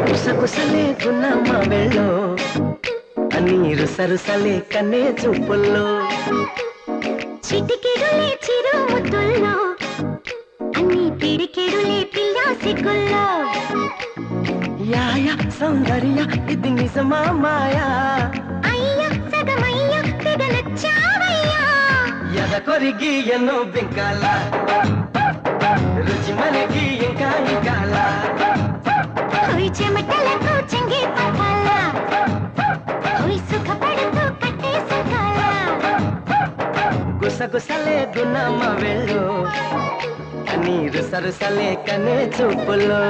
కుసకుసలే గున్నమ్మ వెళ్ళో నీరు సరుసలే కన్నే చూపుల్లో చిటికెడులే చిరు ముద్దుల్లో అన్ని పిడికెడులే పిల్ల సిగ్గుల్లో యాయ సౌందర్య ఇది నిజమా మాయా అయ్య సగమయ్య తెగ నచ్చావయ్యా ఎద కొరిగి ఎన్నో బింకాల రుచి మనకి ఇంకా ఇంకాల హోయ్ చెమటలకు చెంగి పట్టాల హోయ్ సుఖపడుతూ కట్టే సుఖాల గుసగుసలే గున్నమ్మ వెళ్ళు నీరు సరుసలే కనే చూపుల్లో